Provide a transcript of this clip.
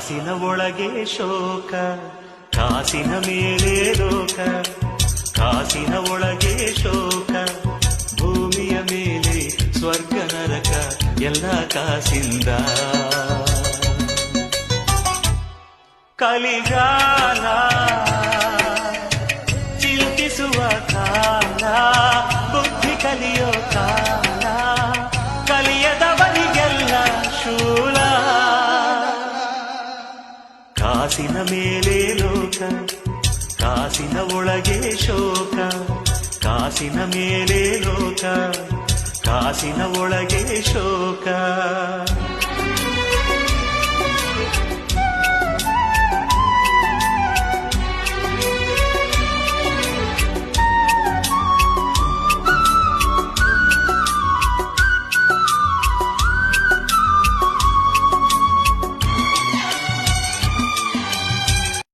ಕಾಸಿನ ಒಳಗೆ ಶೋಕ ಕಾಸಿನ ಮೇಲೆ ಲೋಕ ಕಾಸಿನ ಒಳಗೆ ಶೋಕ ಭೂಮಿಯ ಮೇಲೆ ಸ್ವರ್ಗ ನರಕ ಎಲ್ಲ ಕಾಸಿಂದ ಕಲಿಗಾಲ ಚಿಂತಿಸುವ ಕಾಲ ಬುದ್ಧಿ ಕಲಿಯೋ ಕಾಲ ಕಲಿಯದವರಿಗೆಲ್ಲ ಶೂಲ ಕಾಸಿನ ಮೇಲೆ ಲೋಕ ಕಾಸಿನ ಒಳಗೆ ಶೋಕ ಕಾಸಿನ ಮೇಲೆ ಲೋಕ ಕಾಸಿನ ಒಳಗೆ ಶೋಕ